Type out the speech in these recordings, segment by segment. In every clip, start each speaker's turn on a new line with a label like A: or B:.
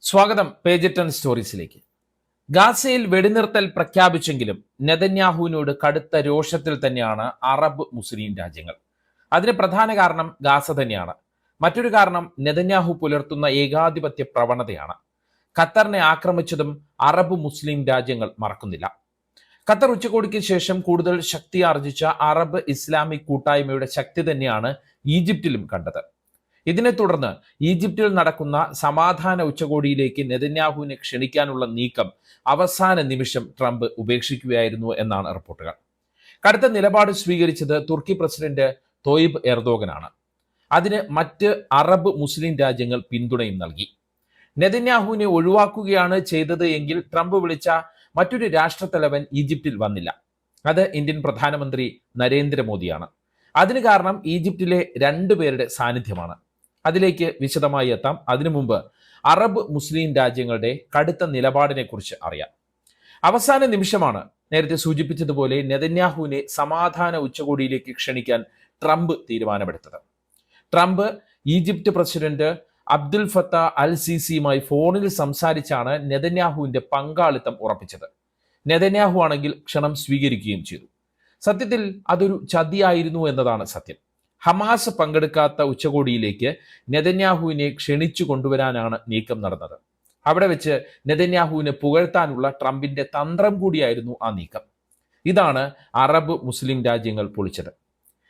A: സ്വാഗതം പേജ് 10 സ്റ്റോറീസിലേക്ക്. ഗാസയിൽ വെടിനിർത്തൽ പ്രഖ്യാപിച്ചെങ്കിലും നെതന്യാഹുവിനോട് കടുത്ത രോഷത്തിൽ തന്നെയാണ് അറബ് മുസ്ലിം രാജ്യങ്ങൾ. അതിന് പ്രധാന കാരണം ഗാസ തന്നെയാണ്. മറ്റൊരു കാരണം നെതന്യാഹു പുലർത്തുന്ന ഏകാധിപത്യ പ്രവണതയാണ്. ഖത്തറിനെ ആക്രമിച്ചതും അറബ് മുസ്ലിം രാജ്യങ്ങൾ മറക്കുന്നില്ല. ഖത്തർ ഉച്ചകോടിക്ക് ശേഷം കൂടുതൽ ശക്തി ആർജിച്ച അറബ് ഇസ്ലാമിക് കൂട്ടായ്മയുടെ ശക്തി തന്നെയാണ് ഈജിപ്തിലും കണ്ടത്. ഇതിനെ തുടർന്ന് ഈജിപ്തിൽ നടക്കുന്ന സമാധാന ഉച്ചകോടിയിലേക്ക് നെതന്യാഹുവിനെ ക്ഷണിക്കാനുള്ള നീക്കം അവസാന നിമിഷം ട്രംപ് ഉപേക്ഷിക്കുകയായിരുന്നു എന്നാണ് റിപ്പോർട്ടുകൾ. കടുത്ത നിലപാട് സ്വീകരിച്ചത് തുർക്കി പ്രസിഡന്റ് തൊയ്ബ് എർദോഗനാണ്. അതിന് മറ്റ് അറബ് മുസ്ലിം രാജ്യങ്ങൾ പിന്തുണയും നൽകി. നെതന്യാഹുവിനെ ഒഴിവാക്കുകയാണ് ചെയ്തത് എങ്കിൽ ട്രംപ് വിളിച്ച മറ്റൊരു രാഷ്ട്രത്തലവൻ ഈജിപ്തിൽ വന്നില്ല. അത് ഇന്ത്യൻ പ്രധാനമന്ത്രി നരേന്ദ്രമോദിയാണ്. അതിന് കാരണം ഈജിപ്തിലെ രണ്ടുപേരുടെ സാന്നിധ്യമാണ്. അതിലേക്ക് വിശദമായി എത്താം. അതിനു മുമ്പ് അറബ് മുസ്ലിം രാജ്യങ്ങളുടെ കടുത്ത നിലപാടിനെ കുറിച്ച് അറിയാം. അവസാന നിമിഷമാണ് നേരത്തെ സൂചിപ്പിച്ചതുപോലെ നെതന്യാഹുവിനെ സമാധാന ഉച്ചകോടിയിലേക്ക് ക്ഷണിക്കാൻ ട്രംപ് തീരുമാനമെടുത്തത്. ട്രംപ് ഈജിപ്ത് പ്രസിഡന്റ് അബ്ദുൽ ഫത്ത അൽ സിസിയുമായി ഫോണിൽ സംസാരിച്ചാണ് നെതന്യാഹുവിന്റെ പങ്കാളിത്തം ഉറപ്പിച്ചത്. നെതന്യാഹു ആണെങ്കിൽ ക്ഷണം സ്വീകരിക്കുകയും ചെയ്തു. സത്യത്തിൽ അതൊരു ചതിയായിരുന്നു എന്നതാണ് സത്യം. ഹമാസ് പങ്കെടുക്കാത്ത ഉച്ചകോടിയിലേക്ക് നെതന്യാഹുവിനെ ക്ഷണിച്ചു കൊണ്ടുവരാനാണ് നീക്കം നടന്നത്. അവിടെ വെച്ച് നെതന്യാഹുവിനെ പുകഴ്ത്താനുള്ള ട്രംപിന്റെ തന്ത്രം കൂടിയായിരുന്നു ആ നീക്കം. ഇതാണ് അറബ് മുസ്ലിം രാജ്യങ്ങൾ പൊളിച്ചത്.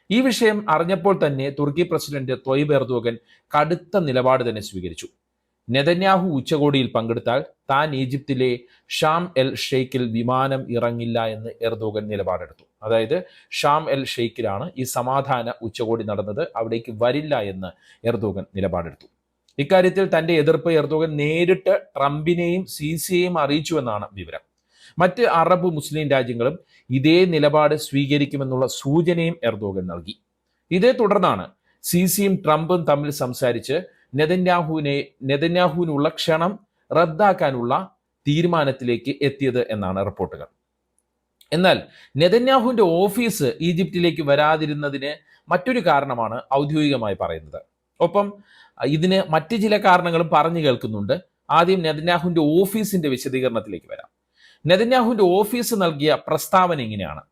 A: ഈ വിഷയം അറിഞ്ഞപ്പോൾ തന്നെ തുർക്കി പ്രസിഡന്റ് തൊയ്ബ് എർദോഗൻ കടുത്ത നിലപാട് തന്നെ സ്വീകരിച്ചു. നെതന്യാഹു ഉച്ചകോടിയിൽ പങ്കെടുത്താൽ താൻ ഈജിപ്തിലെ ഷാം എൽ ഷെയ്ഖിൽ വിമാനം ഇറങ്ങില്ല എന്ന് എർദോഗൻ നിലപാടെടുത്തു. അതായത് ഷാം എൽ ഷെയ്ഖിലാണ് ഈ സമാധാന ഉച്ചകോടി നടന്നത്, അവിടേക്ക് വരില്ല എന്ന് എർദോഗൻ നിലപാടെടുത്തു. ഇക്കാര്യത്തിൽ തന്റെ എതിർപ്പ് എർദോഗൻ നേരിട്ട് ട്രംപിനെയും സിസിയെയും അറിയിച്ചുവെന്നാണ് വിവരം. മറ്റ് അറബ് മുസ്ലിം രാജ്യങ്ങളും ഇതേ നിലപാട് സ്വീകരിക്കുമെന്നുള്ള സൂചനയും എർദോഗൻ നൽകി. ഇതേ തുടർന്നാണ് സിസിയും ട്രംപും തമ്മിൽ സംസാരിച്ച് നെതന്യാഹുവിനുള്ള ക്ഷണം റദ്ദാക്കാനുള്ള തീരുമാനത്തിലേക്ക് എത്തിയത് എന്നാണ് റിപ്പോർട്ടുകൾ. എന്നാൽ നെതന്യാഹുവിന്റെ ഓഫീസ് ഈജിപ്തിലേക്ക് വരാതിരുന്നതിന് മറ്റൊരു കാരണമാണ് ഔദ്യോഗികമായി പറയുന്നത്. ഒപ്പം ഇതിന് മറ്റു ചില കാരണങ്ങളും പറഞ്ഞു കേൾക്കുന്നുണ്ട്. ആദ്യം നെതന്യാഹുവിന്റെ ഓഫീസിന്റെ വിശദീകരണത്തിലേക്ക് വരാം. നെതന്യാഹുവിന്റെ ഓഫീസ് നൽകിയ പ്രസ്താവന ഇങ്ങനെയാണ്: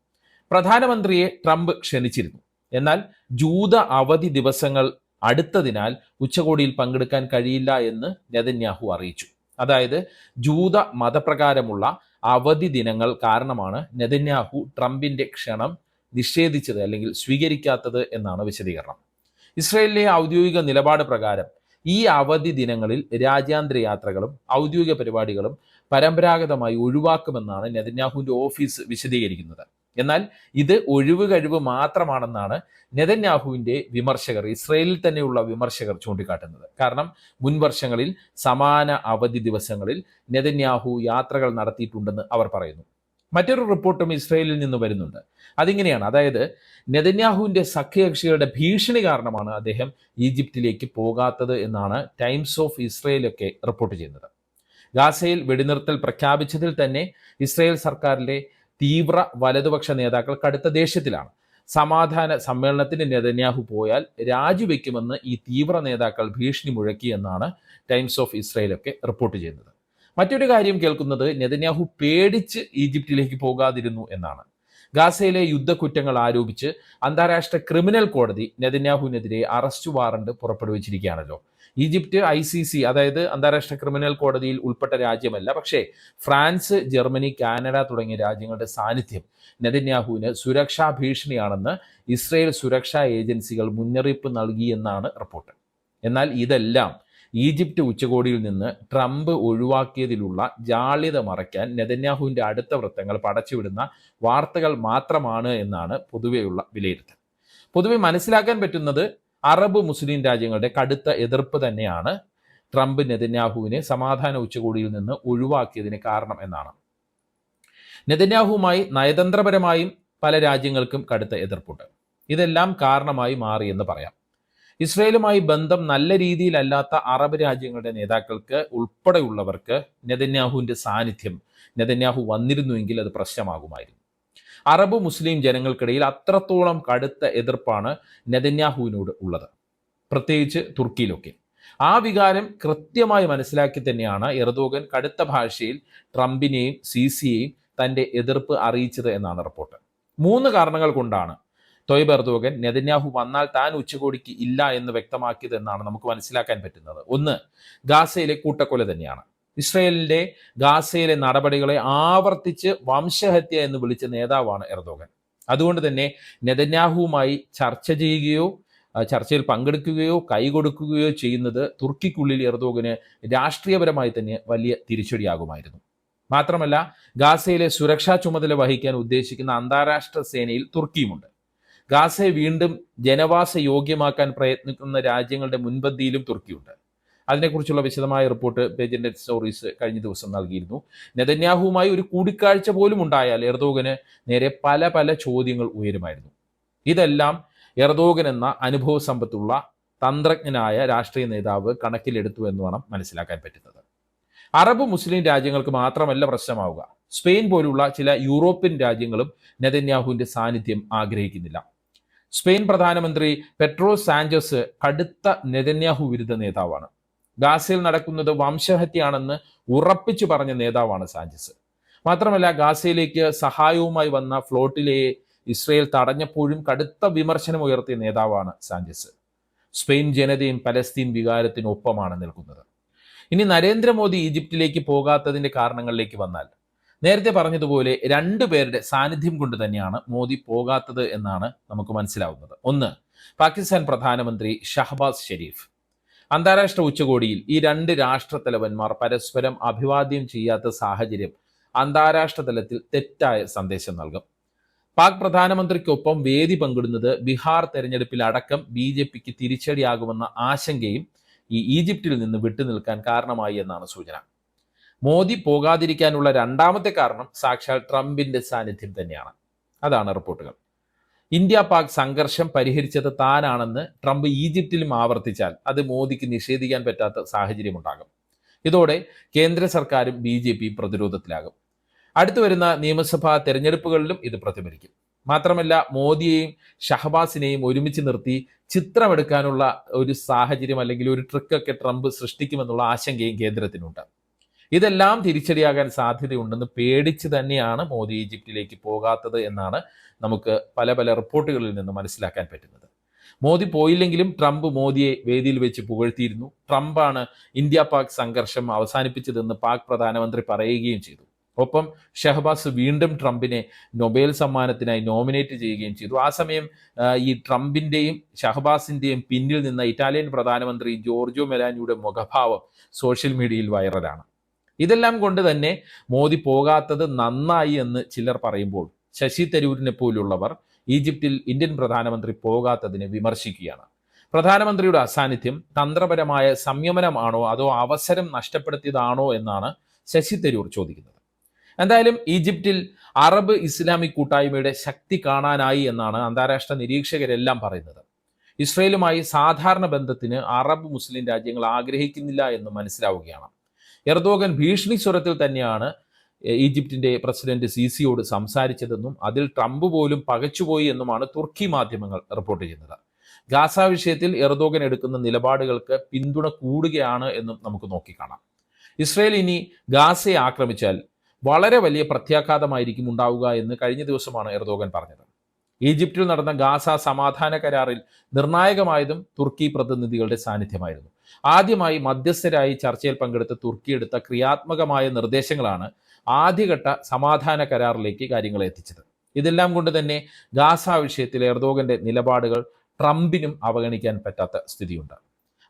A: പ്രധാനമന്ത്രിയെ ട്രംപ് ക്ഷണിച്ചിരുന്നു, എന്നാൽ ജൂത അവധി ദിവസങ്ങൾ അടുത്തതിനാൽ ഉച്ചകോടിയിൽ പങ്കെടുക്കാൻ കഴിയില്ല എന്ന് നെതന്യാഹു അറിയിച്ചു. അതായത് ജൂത മതപ്രകാരമുള്ള അവധി ദിനങ്ങൾ കാരണമാണ് നെതന്യാഹു ട്രംപിന്റെ ക്ഷണം നിഷേധിച്ചത് അല്ലെങ്കിൽ സ്വീകരിക്കാത്തത് എന്നാണ് വിശദീകരണം. ഇസ്രയേലിലെ ഔദ്യോഗിക നിലപാട് പ്രകാരം ഈ അവധി ദിനങ്ങളിൽ രാജ്യാന്തര യാത്രകളും ഔദ്യോഗിക പരിപാടികളും പരമ്പരാഗതമായി ഒഴിവാക്കുമെന്നാണ് നെതന്യാഹുവിന്റെ ഓഫീസ് വിശദീകരിക്കുന്നത്. എന്നാൽ ഇത് ഒഴിവ് കഴിവ് മാത്രമാണെന്നാണ് നെതന്യാഹുവിന്റെ വിമർശകർ, ഇസ്രയേലിൽ തന്നെയുള്ള വിമർശകർ ചൂണ്ടിക്കാട്ടുന്നത്. കാരണം മുൻ വർഷങ്ങളിൽ സമാന അവധി ദിവസങ്ങളിൽ നെതന്യാഹു യാത്രകൾ നടത്തിയിട്ടുണ്ടെന്ന് അവർ പറയുന്നു. മറ്റൊരു റിപ്പോർട്ടും ഇസ്രയേലിൽ നിന്ന് വരുന്നുണ്ട്. അതിങ്ങനെയാണ്: അതായത് നെതന്യാഹുവിന്റെ സഖ്യകക്ഷികളുടെ ഭീഷണി കാരണമാണ് അദ്ദേഹം ഈജിപ്തിലേക്ക് പോകാത്തത് എന്നാണ് ടൈംസ് ഓഫ് ഇസ്രയേലൊക്കെ റിപ്പോർട്ട് ചെയ്യുന്നത്. ഗാസയിൽ വെടിനിർത്തൽ പ്രഖ്യാപിച്ചതിൽ തന്നെ ഇസ്രയേൽ സർക്കാരിലെ തീവ്ര വലതുപക്ഷ നേതാക്കൾ കടുത്ത ദേഷ്യത്തിലാണ്. സമാധാന സമ്മേളനത്തിന് നെതന്യാഹു പോയാൽ രാജിവെക്കുമെന്ന് ഈ തീവ്ര നേതാക്കൾ ഭീഷണി മുഴക്കിയെന്നാണ് ടൈംസ് ഓഫ് ഇസ്രയേലൊക്കെ റിപ്പോർട്ട് ചെയ്യുന്നത്. മറ്റൊരു കാര്യം കേൾക്കുന്നത് നെതന്യാഹു പേടിച്ച് ഈജിപ്തിലേക്ക് പോകാതിരുന്നു എന്നാണ്. ഗാസയിലെ യുദ്ധക്കുറ്റങ്ങൾ ആരോപിച്ച് അന്താരാഷ്ട്ര ക്രിമിനൽ കോടതി നെതന്യാഹുവിനെതിരെ അറസ്റ്റ് വാറണ്ട് പുറപ്പെടുവിച്ചിരിക്കുകയാണല്ലോ. ഈജിപ്ത് ICC, അതായത് അന്താരാഷ്ട്ര ക്രിമിനൽ കോടതിയിൽ ഉൾപ്പെട്ട രാജ്യമല്ല. പക്ഷേ ഫ്രാൻസ്, ജർമ്മനി, കാനഡ തുടങ്ങിയ രാജ്യങ്ങളുടെ സാന്നിധ്യം നെതന്യാഹുവിന് സുരക്ഷാ ഭീഷണിയാണെന്ന് ഇസ്രയേൽ സുരക്ഷാ ഏജൻസികൾ മുന്നറിയിപ്പ് നൽകിയെന്നാണ് റിപ്പോർട്ട്. എന്നാൽ ഇതെല്ലാം ഈജിപ്ത് ഉച്ചകോടിയിൽ നിന്ന് ട്രംപ് ഒഴിവാക്കിയതിലുള്ള ജാള്യത മറയ്ക്കാൻ നെതന്യാഹുവിന്റെ അടുത്ത വൃത്തങ്ങൾ പടച്ചുവിടുന്ന വാർത്തകൾ മാത്രമാണ് എന്നാണ് പൊതുവെയുള്ള വിലയിരുത്തൽ. പൊതുവെ മനസ്സിലാക്കാൻ പറ്റുന്നത് അറബ് മുസ്ലിം രാജ്യങ്ങളുടെ കടുത്ത എതിർപ്പ് തന്നെയാണ് ട്രംപ് നെതന്യാഹുവിനെ സമാധാന ഉച്ചകോടിയിൽ നിന്ന് ഒഴിവാക്കിയതിന് കാരണം എന്നാണ്. നെതന്യാഹുവുമായി നയതന്ത്രപരമായും പല രാജ്യങ്ങൾക്കും കടുത്ത എതിർപ്പുണ്ട്. ഇതെല്ലാം കാരണമായി മാറിയെന്ന് പറയാം. ഇസ്രയേലുമായി ബന്ധം നല്ല രീതിയിലല്ലാത്ത അറബ് രാജ്യങ്ങളുടെ നേതാക്കൾക്ക് ഉൾപ്പെടെയുള്ളവർക്ക് നെതന്യാഹുവിന്റെ സാന്നിധ്യം, നെതന്യാഹു വന്നിരുന്നുവെങ്കിൽ അത് പ്രശ്നമാകുമായിരുന്നു. അറബ് മുസ്ലിം ജനങ്ങൾക്കിടയിൽ അത്രത്തോളം കടുത്ത എതിർപ്പാണ് നെതന്യാഹുവിനോട് ഉള്ളത്, പ്രത്യേകിച്ച് തുർക്കിയിലൊക്കെ. ആ വികാരം കൃത്യമായി മനസ്സിലാക്കി തന്നെയാണ് എർദോഗൻ കടുത്ത ഭാഷയിൽ ട്രംപിനെയും സിസിയെയും തന്റെ എതിർപ്പ് അറിയിച്ചത് എന്നാണ് റിപ്പോർട്ട്. 3 കാരണങ്ങൾ കൊണ്ടാണ് തൊയ്ബ് എർദോഗൻ നെതന്യാഹു വന്നാൽ താൻ ഉച്ചകോടിക്ക് ഇല്ല എന്ന് വ്യക്തമാക്കിയത് എന്നാണ് നമുക്ക് മനസ്സിലാക്കാൻ പറ്റുന്നത്. ഒന്ന്, ഗാസയിലെ കൂട്ടക്കൊല തന്നെയാണ്. ഇസ്രയേലിന്റെ ഗാസയിലെ നടപടികളെ ആവർത്തിച്ച് വംശഹത്യ എന്ന് വിളിച്ച നേതാവാണ് എർദോഗൻ. അതുകൊണ്ട് തന്നെ നെതന്യാഹുവുമായി ചർച്ച ചെയ്യുകയോ ചർച്ചയിൽ പങ്കെടുക്കുകയോ കൈകൊടുക്കുകയോ ചെയ്യുന്നത് തുർക്കിക്കുള്ളിൽ എർദോഗന് രാഷ്ട്രീയപരമായി തന്നെ വലിയ തിരിച്ചടിയാകുമായിരുന്നു. മാത്രമല്ല, ഗാസയിലെ സുരക്ഷാ ചുമതല വഹിക്കാൻ ഉദ്ദേശിക്കുന്ന അന്താരാഷ്ട്ര സേനയിൽ തുർക്കിയുമുണ്ട്. ഗാസയെ വീണ്ടും ജനവാസ യോഗ്യമാക്കാൻ പ്രയത്നിക്കുന്ന രാജ്യങ്ങളുടെ മുൻപന്തിയിലും തുർക്കിയുണ്ട്. അതിനെക്കുറിച്ചുള്ള വിശദമായ റിപ്പോർട്ട് പേജ് ഇന്ത്യൻ സ്റ്റോറീസ് കഴിഞ്ഞ ദിവസം നൽകിയിരുന്നു. നെതന്യാഹുവുമായി ഒരു കൂടിക്കാഴ്ച പോലും ഉണ്ടായാൽ എർദോഗന് നേരെ പല ചോദ്യങ്ങൾ ഉയരുമായിരുന്നു. ഇതെല്ലാം എർദോഗൻ എന്ന അനുഭവ സമ്പത്തുള്ള തന്ത്രജ്ഞനായ രാഷ്ട്രീയ നേതാവ് കണക്കിലെടുത്തു എന്ന് വേണം മനസ്സിലാക്കാൻ പറ്റുന്നത്. അറബ് മുസ്ലിം രാജ്യങ്ങൾക്ക് മാത്രമല്ല പ്രശ്നമാവുക. സ്പെയിൻ പോലുള്ള ചില യൂറോപ്യൻ രാജ്യങ്ങളും നെതന്യാഹുവിന്റെ സാന്നിധ്യം ആഗ്രഹിക്കുന്നില്ല. സ്പെയിൻ പ്രധാനമന്ത്രി പെട്രോ സാഞ്ചസ് കടുത്ത നെതന്യാഹു വിരുദ്ധ നേതാവാണ്. ഗാസയിൽ നടക്കുന്നത് വംശഹത്യയാണെന്ന് ഉറപ്പിച്ചു പറഞ്ഞ നേതാവാണ് സാഞ്ചസ്. മാത്രമല്ല, ഗാസയിലേക്ക് സഹായവുമായി വന്ന ഫ്ലോട്ടിലയെ ഇസ്രയേൽ തടഞ്ഞപ്പോഴും കടുത്ത വിമർശനം ഉയർത്തിയ നേതാവാണ് സാഞ്ചസ്. സ്പെയിൻ ജനതയും പലസ്തീൻ വികാരത്തിനൊപ്പമാണ് നിൽക്കുന്നത്. ഇനി നരേന്ദ്രമോദി ഈജിപ്തിലേക്ക് പോകാത്തതിന്റെ കാരണങ്ങളിലേക്ക് വന്നാൽ, നേരത്തെ പറഞ്ഞതുപോലെ 2 പേരുടെ സാന്നിധ്യം കൊണ്ട് തന്നെയാണ് മോദി പോകാത്തത് എന്നാണ് നമുക്ക് മനസ്സിലാവുന്നത്. ഒന്ന്, പാകിസ്ഥാൻ പ്രധാനമന്ത്രി ഷഹബാസ് ഷെരീഫ്. അന്താരാഷ്ട്ര ഉച്ചകോടിയിൽ ഈ 2 രാഷ്ട്രത്തലവന്മാർ പരസ്പരം അഭിവാദ്യം ചെയ്യാത്ത സാഹചര്യം അന്താരാഷ്ട്ര തലത്തിൽ തെറ്റായ സന്ദേശം നൽകും. പാക് പ്രധാനമന്ത്രിക്കൊപ്പം വേദി പങ്കിടുന്നത് ബീഹാർ തെരഞ്ഞെടുപ്പിൽ അടക്കം BJPക്ക് തിരിച്ചടിയാകുമെന്ന ആശങ്കയും ഈ ഈജിപ്തിൽ നിന്ന് വിട്ടുനിൽക്കാൻ കാരണമായി എന്നാണ് സൂചന. മോദി പോകാതിരിക്കാനുള്ള 2ാമത്തെ കാരണം സാക്ഷാൽ ട്രംപിന്റെ സാന്നിധ്യം തന്നെയാണ്. അതാണ് റിപ്പോർട്ടുകൾ. ഇന്ത്യ പാക് സംഘർഷം പരിഹരിച്ചത് താനാണെന്ന് ട്രംപ് ഈജിപ്തിലും ആവർത്തിച്ചാൽ അത് മോദിക്ക് നിഷേധിക്കാൻ പറ്റാത്ത സാഹചര്യമുണ്ടാകും. ഇതോടെ കേന്ദ്ര സർക്കാരും BJP പ്രതിരോധത്തിലാകും. അടുത്തു വരുന്ന നിയമസഭാ തെരഞ്ഞെടുപ്പുകളിലും ഇത് പ്രതിഫലിക്കും. മാത്രമല്ല, മോദിയെയും ഷഹബാസിനെയും ഒരുമിച്ച് നിർത്തി ചിത്രമെടുക്കാനുള്ള ഒരു സാഹചര്യം അല്ലെങ്കിൽ ഒരു ട്രിക്കൊക്കെ ട്രംപ് സൃഷ്ടിക്കുമെന്നുള്ള ആശങ്കയും കേന്ദ്രത്തിനുണ്ട്. ഇതെല്ലാം തിരിച്ചടിയാകാൻ സാധ്യതയുണ്ടെന്ന് പേടിച്ച് തന്നെയാണ് മോദി ഈജിപ്തിലേക്ക് പോകാത്തത് എന്നാണ് നമുക്ക് പല റിപ്പോർട്ടുകളിൽ നിന്ന് മനസ്സിലാക്കാൻ പറ്റുന്നത്. മോദി പോയില്ലെങ്കിലും ട്രംപ് മോദിയെ വേദിയിൽ വെച്ച് പുകഴ്ത്തിയിരുന്നു. ട്രംപാണ് ഇന്ത്യ പാക് സംഘർഷം അവസാനിപ്പിച്ചതെന്ന് പാക് പ്രധാനമന്ത്രി പറയുകയും ചെയ്തു. ഒപ്പം ഷഹബാസ് വീണ്ടും ട്രംപിനെ നൊബേൽ സമ്മാനത്തിനായി നോമിനേറ്റ് ചെയ്യുകയും ചെയ്തു. ആ സമയം ഈ ട്രംപിന്റെയും ഷഹബാസിന്റെയും പിന്നിൽ നിന്ന ഇറ്റാലിയൻ പ്രധാനമന്ത്രി ജോർജോ മെലാനിയുടെ മുഖഭാവം സോഷ്യൽ മീഡിയയിൽ വൈറലാണ്. ഇതെല്ലാം കൊണ്ട് തന്നെ മോദി പോകാത്തത് നന്നായി എന്ന് ചിലർ പറയുമ്പോൾ, ശശി തരൂരിനെ പോലുള്ളവർ ഈജിപ്തിൽ ഇന്ത്യൻ പ്രധാനമന്ത്രി പോകാത്തതിനെ വിമർശിക്കുകയാണ്. പ്രധാനമന്ത്രിയുടെ അസാന്നിധ്യം തന്ത്രപരമായ സംയമനമാണോ അതോ അവസരം നഷ്ടപ്പെടുത്തിയതാണോ എന്നാണ് ശശി തരൂർ ചോദിക്കുന്നത്. എന്തായാലും ഈജിപ്തിൽ അറബ് ഇസ്ലാമിക് കൂട്ടായ്മയുടെ ശക്തി കാണാനായി എന്നാണ് അന്താരാഷ്ട്ര നിരീക്ഷകരെല്ലാം പറയുന്നത്. ഇസ്രയേലുമായി സാധാരണ ബന്ധത്തിന് അറബ് മുസ്ലിം രാജ്യങ്ങൾ ആഗ്രഹിക്കുന്നില്ല എന്ന് മനസ്സിലാവുകയാണ്. എർദോഗൻ ഭീഷണി സ്വരത്തിൽ തന്നെയാണ് ഈജിപ്തിന്റെ പ്രസിഡന്റ് സിസിയോട് സംസാരിച്ചതെന്നും അതിൽ ട്രംപ് പോലും പകച്ചുപോയി എന്നുമാണ് തുർക്കി മാധ്യമങ്ങൾ റിപ്പോർട്ട് ചെയ്യുന്നത്. ഗാസ വിഷയത്തിൽ എർദോഗൻ എടുക്കുന്ന നിലപാടുകൾക്ക് പിന്തുണ കൂടുകയാണ് എന്നും നമുക്ക് നോക്കിക്കാണാം. ഇസ്രയേൽ ഇനി ഗാസയെ ആക്രമിച്ചാൽ വളരെ വലിയ പ്രത്യാഘാതമായിരിക്കും ഉണ്ടാവുക എന്ന് കഴിഞ്ഞ ദിവസമാണ് എർദോഗൻ പറഞ്ഞത്. ഈജിപ്തിൽ നടന്ന ഗാസ സമാധാന കരാറിൽ നിർണായകമായതും തുർക്കി പ്രതിനിധികളുടെ സാന്നിധ്യമായിരുന്നു. ആദ്യമായി മധ്യസ്ഥരായി ചർച്ചയിൽ പങ്കെടുത്ത തുർക്കി എടുത്ത ക്രിയാത്മകമായ നിർദ്ദേശങ്ങളാണ് ആദ്യഘട്ട സമാധാന കരാറിലേക്ക് കാര്യങ്ങളെ എത്തിച്ചത്. ഇതെല്ലാം കൊണ്ട് തന്നെ ഗാസ വിഷയത്തിൽ എർദോഗന്റെ നിലപാടുകൾ ട്രംപിനും അവഗണിക്കാൻ പറ്റാത്ത സ്ഥിതിയുണ്ട്.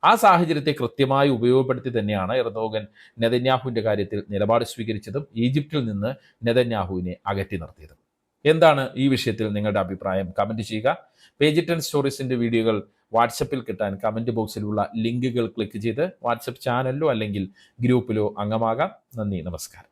A: ആ സാഹചര്യത്തെ കൃത്യമായി ഉപയോഗപ്പെടുത്തി തന്നെയാണ് എർദോഗൻ നെതന്യാഹുവിന്റെ കാര്യത്തിൽ നിലപാട് സ്വീകരിച്ചതും ഈജിപ്തിൽ നിന്ന് നെതന്യാഹുവിനെ അകറ്റി നിർത്തിയതും. എന്താണ് ഈ വിഷയത്തിൽ നിങ്ങളുടെ അഭിപ്രായം? കമന്റ് ചെയ്യുക. പേജ് 10 സ്റ്റോറീസിന്റെ വീഡിയോകൾ വാട്സപ്പിൽ കിട്ടാൻ കമന്റ് ബോക്സിലുള്ള ലിങ്കുകൾ ക്ലിക്ക് ചെയ്ത് വാട്സപ്പ് ചാനലിലോ അല്ലെങ്കിൽ ഗ്രൂപ്പിലോ അംഗമാകാം. നന്ദി, നമസ്കാരം.